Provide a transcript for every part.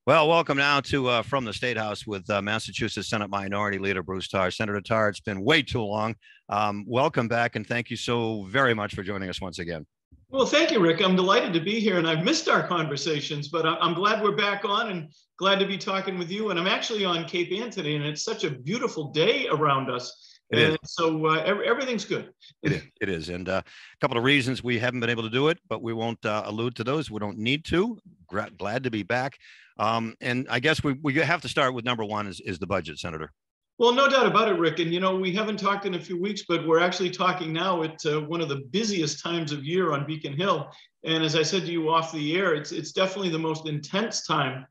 Well, welcome now to From the Statehouse with Massachusetts Senate Minority Leader Bruce Tarr. Senator Tarr, it's been way too long. Welcome back, and thank you so very much for joining us once again. Well, thank you, Rick. I'm delighted to be here, and I've missed our conversations, but I'm glad we're back on and glad to be talking with you. And I'm actually on Cape Ann today, and it's such a beautiful day around us. It is. So everything's good. It is. And a couple of reasons we haven't been able to do it, but we won't allude to those. We don't need to. Glad to be back. And I guess we have to start with number one is the budget, Senator. Well, no doubt about it, Rick. And, you know, we haven't talked in a few weeks, but we're actually talking now at one of the busiest times of year on Beacon Hill. And as I said to you off the air, it's definitely the most intense time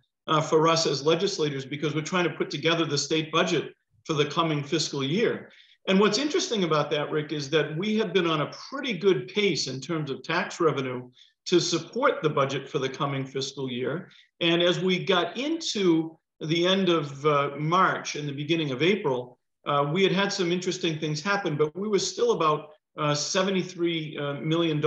for us as legislators because we're trying to put together the state budget for the coming fiscal year. And what's interesting about that, Rick, is that we have been on a pretty good pace in terms of tax revenue to support the budget for the coming fiscal year. And as we got into the end of March and the beginning of April, we had some interesting things happen, but we were still about $73 million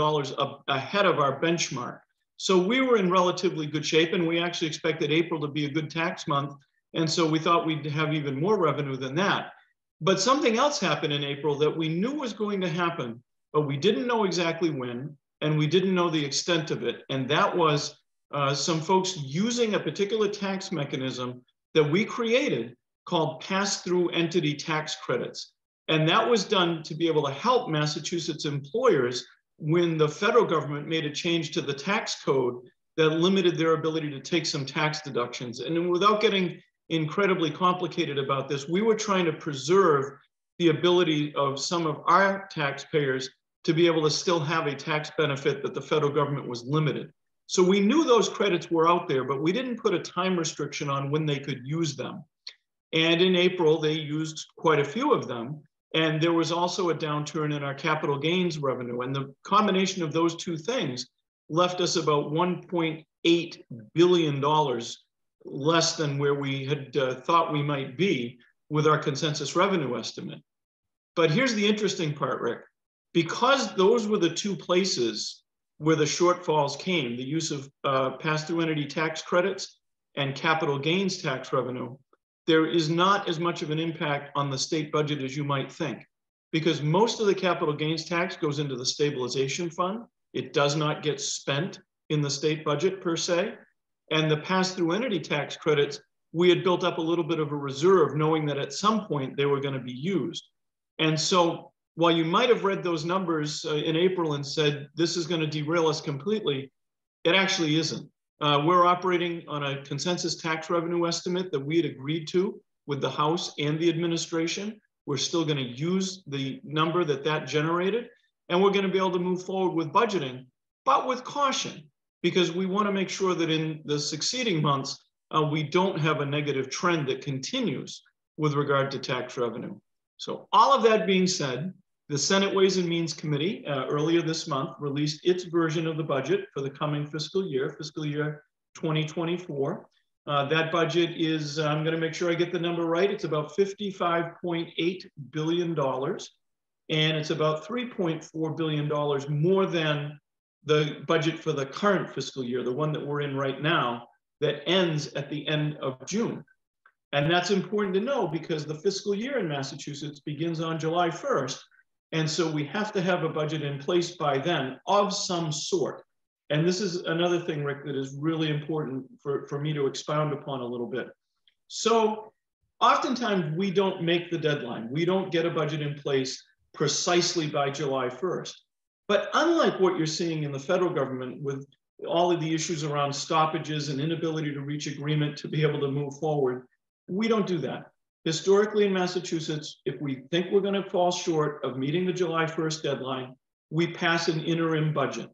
ahead of our benchmark. So we were in relatively good shape, and we actually expected April to be a good tax month. And so we thought we'd have even more revenue than that. But something else happened in April that we knew was going to happen, but we didn't know exactly when, and we didn't know the extent of it. And that was some folks using a particular tax mechanism that we created called pass-through entity tax credits. And that was done to be able to help Massachusetts employers when the federal government made a change to the tax code that limited their ability to take some tax deductions. And without getting incredibly complicated about this, we were trying to preserve the ability of some of our taxpayers to be able to still have a tax benefit that the federal government was limited. So we knew those credits were out there, but we didn't put a time restriction on when they could use them. And in April, they used quite a few of them. And there was also a downturn in our capital gains revenue. And the combination of those two things left us about $1.8 billion less than where we had thought we might be with our consensus revenue estimate. But here's the interesting part, Rick. Because those were the two places where the shortfalls came, the use of pass-through entity tax credits and capital gains tax revenue, there is not as much of an impact on the state budget as you might think, because most of the capital gains tax goes into the stabilization fund. It does not get spent in the state budget per se. And the pass-through entity tax credits, we had built up a little bit of a reserve knowing that at some point they were going to be used. And so while you might have read those numbers in April and said, this is going to derail us completely, it actually isn't. We're operating on a consensus tax revenue estimate that we had agreed to with the House and the administration. We're still going to use the number that generated, and we're going to be able to move forward with budgeting, but with caution, because we want to make sure that in the succeeding months, we don't have a negative trend that continues with regard to tax revenue. So all of that being said, the Senate Ways and Means Committee earlier this month released its version of the budget for the coming fiscal year 2024. That budget is, I'm going to make sure I get the number right, it's about $55.8 billion, and it's about $3.4 billion more than the budget for the current fiscal year, the one that we're in right now, that ends at the end of June. And that's important to know because the fiscal year in Massachusetts begins on July 1st. And so we have to have a budget in place by then of some sort. And this is another thing, Rick, that is really important for me to expound upon a little bit. So oftentimes we don't make the deadline. We don't get a budget in place precisely by July 1st. But unlike what you're seeing in the federal government with all of the issues around stoppages and inability to reach agreement to be able to move forward, we don't do that. Historically in Massachusetts, if we think we're going to fall short of meeting the July 1st deadline, we pass an interim budget.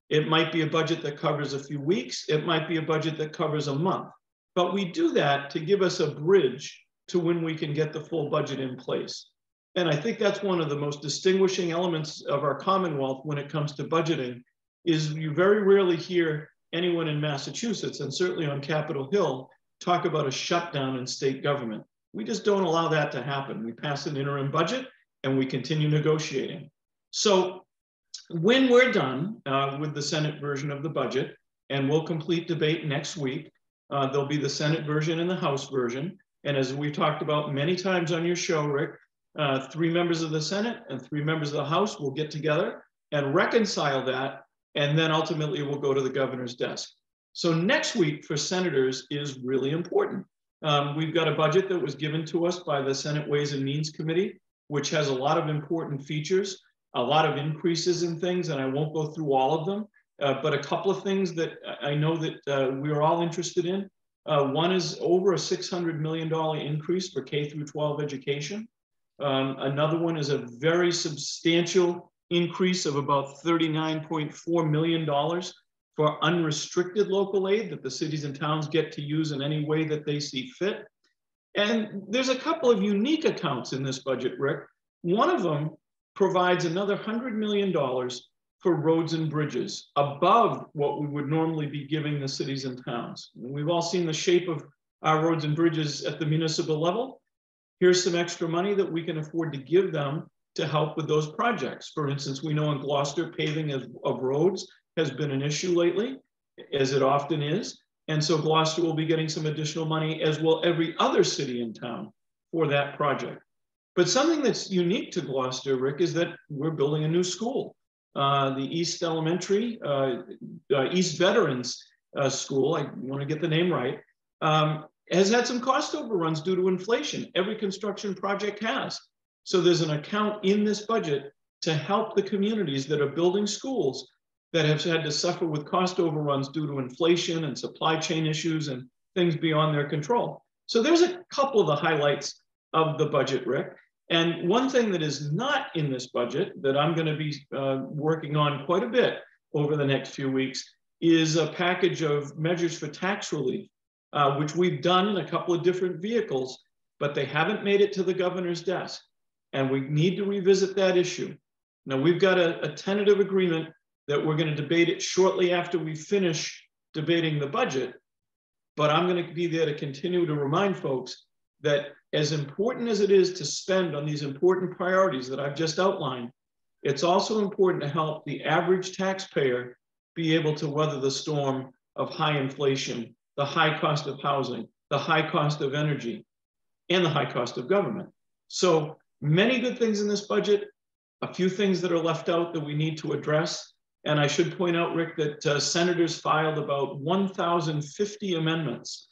It might be a budget that covers a few weeks. It might be a budget that covers a month. But we do that to give us a bridge to when we can get the full budget in place. And I think that's one of the most distinguishing elements of our Commonwealth when it comes to budgeting, is you very rarely hear anyone in Massachusetts, and certainly on Capitol Hill, talk about a shutdown in state government. We just don't allow that to happen. We pass an interim budget and we continue negotiating. So when we're done with the Senate version of the budget, and we'll complete debate next week, There'll be the Senate version and the House version. And as we've talked about many times on your show, Rick, 3 members of the Senate and 3 members of the House will get together and reconcile that, and then ultimately will go to the governor's desk. So next week for senators is really important. We've got a budget that was given to us by the Senate Ways and Means Committee, which has a lot of important features, a lot of increases in things, and I won't go through all of them, but a couple of things that I know that we're all interested in. One is over a $600 million increase for K through 12 education. Another one is a very substantial increase of about $39.4 million for unrestricted local aid that the cities and towns get to use in any way that they see fit. And there's a couple of unique accounts in this budget, Rick. One of them provides another $100 million for roads and bridges above what we would normally be giving the cities and towns. We've all seen the shape of our roads and bridges at the municipal level. Here's some extra money that we can afford to give them to help with those projects. For instance, we know in Gloucester, paving of roads has been an issue lately, as it often is. And so Gloucester will be getting some additional money, as will every other city in town for that project. But something that's unique to Gloucester, Rick, is that we're building a new school. The East Elementary, East Veterans School, I want to get the name right, has had some cost overruns due to inflation. Every construction project has. So there's an account in this budget to help the communities that are building schools that have had to suffer with cost overruns due to inflation and supply chain issues and things beyond their control. So there's a couple of the highlights of the budget, Rick. And one thing that is not in this budget that I'm going to be working on quite a bit over the next few weeks is a package of measures for tax relief, which we've done in a couple of different vehicles, but they haven't made it to the governor's desk. And we need to revisit that issue. Now, we've got a tentative agreement that we're going to debate it shortly after we finish debating the budget. But I'm going to be there to continue to remind folks that as important as it is to spend on these important priorities that I've just outlined, it's also important to help the average taxpayer be able to weather the storm of high inflation, the high cost of housing, the high cost of energy, and the high cost of government. So many good things in this budget, a few things that are left out that we need to address. And I should point out, Rick, that senators filed about 1,050 amendments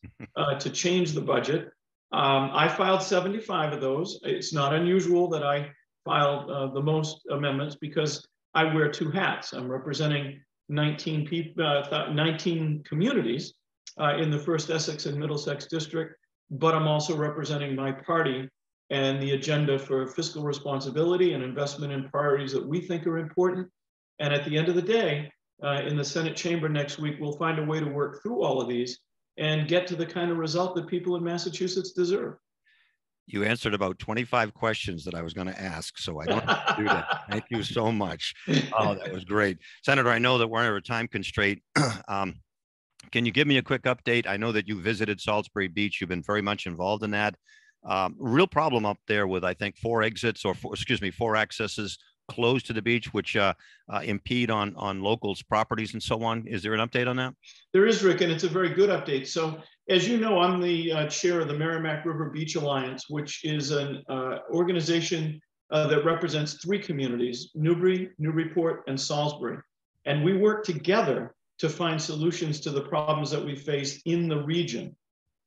to change the budget. I filed 75 of those. It's not unusual that I filed the most amendments because I wear 2 hats. I'm representing 19 communities in the 1st Essex and Middlesex district, but I'm also representing my party and the agenda for fiscal responsibility and investment in priorities that we think are important. And at the end of the day, in the Senate chamber next week, we'll find a way to work through all of these and get to the kind of result that people in Massachusetts deserve. You answered about 25 questions that I was going to ask, so I don't have to do that. Thank you so much. Oh, that was great. Senator, I know that we're under a time constraint. Can you give me a quick update? I know that you visited Salisbury Beach. You've been very much involved in that. Real problem up there with, I think, 4 accesses closed to the beach, which impede on locals' properties and so on. Is there an update on that? There is, Rick, and it's a very good update. So as you know, I'm the chair of the Merrimack River Beach Alliance, which is an organization that represents 3 communities, Newbury, Newburyport, and Salisbury. And we work together to find solutions to the problems that we face in the region.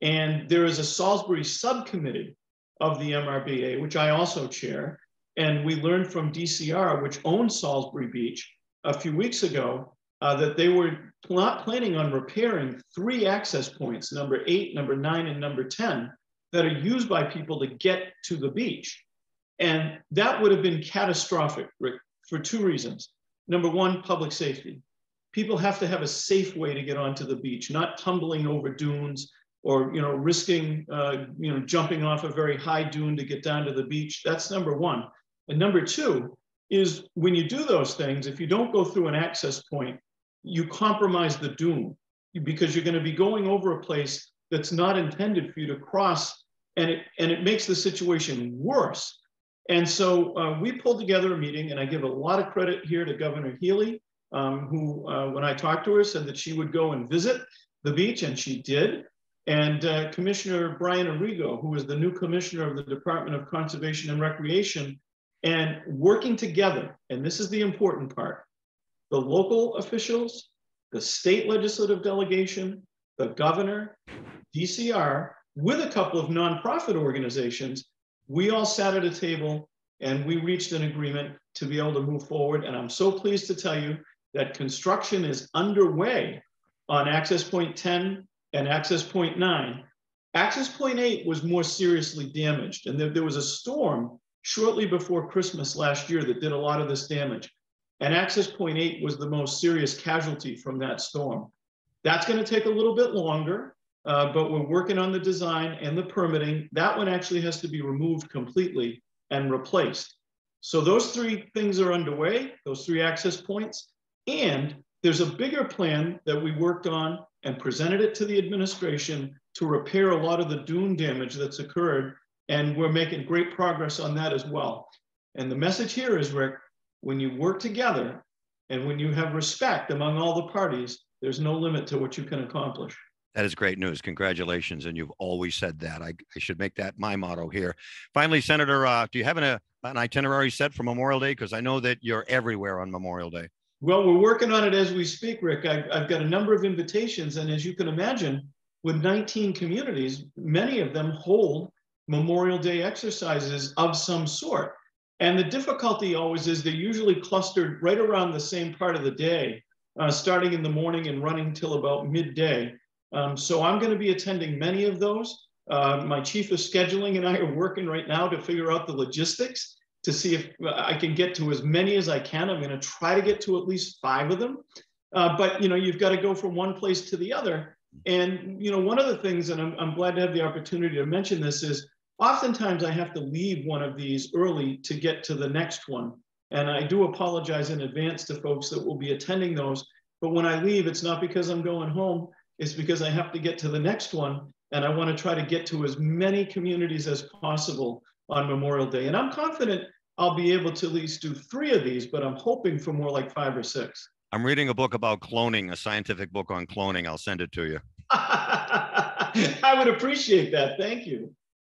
And there is a Salisbury subcommittee of the MRBA, which I also chair. And we learned from DCR, which owns Salisbury Beach, a few weeks ago, that they were not planning on repairing 3 access points, number 8, number 9, and number 10, that are used by people to get to the beach. And that would have been catastrophic, Rick, for 2 reasons. Number 1, public safety. People have to have a safe way to get onto the beach, not tumbling over dunes or risking jumping off a very high dune to get down to the beach. That's number 1. And number 2 is when you do those things, if you don't go through an access point, you compromise the dune because you're going to be going over a place that's not intended for you to cross, and it makes the situation worse. And so we pulled together a meeting, and I give a lot of credit here to Governor Healy, who, when I talked to her, said that she would go and visit the beach, and she did. And Commissioner Brian Arrigo, who is the new commissioner of the Department of Conservation and Recreation, and working together, and this is the important part, the local officials, the state legislative delegation, the governor, DCR, with a couple of nonprofit organizations, we all sat at a table and we reached an agreement to be able to move forward. And I'm so pleased to tell you that construction is underway on Access Point 10 and Access Point 9. Access Point 8 was more seriously damaged, and there was a storm shortly before Christmas last year that did a lot of this damage. And Access Point 8 was the most serious casualty from that storm. That's going to take a little bit longer, but we're working on the design and the permitting. That one actually has to be removed completely and replaced. So those three things are underway, those three access points. And there's a bigger plan that we worked on and presented it to the administration to repair a lot of the dune damage that's occurred. And we're making great progress on that as well. And the message here is, Rick, when you work together and when you have respect among all the parties, there's no limit to what you can accomplish. That is great news. Congratulations. And you've always said that. I should make that my motto here. Finally, Senator, do you have an itinerary set for Memorial Day? Because I know that you're everywhere on Memorial Day. Well, we're working on it as we speak, Rick. I've got a number of invitations. And as you can imagine, with 19 communities, many of them hold Memorial Day exercises of some sort. And the difficulty always is they're usually clustered right around the same part of the day, starting in the morning and running till about midday. So I'm going to be attending many of those. My chief of scheduling and I are working right now to figure out the logistics to see if I can get to as many as I can. I'm going to try to get to at least 5 of them. But, you've got to go from one place to the other. And, one of the things, and I'm glad to have the opportunity to mention this, is oftentimes I have to leave one of these early to get to the next one. And I do apologize in advance to folks that will be attending those. But when I leave, it's not because I'm going home. It's because I have to get to the next one. And I want to try to get to as many communities as possible on Memorial Day. And I'm confident I'll be able to at least do 3 of these, but I'm hoping for more like 5 or 6. I'm reading a book about cloning, a scientific book on cloning. I'll send it to you. I would appreciate that. Thank you.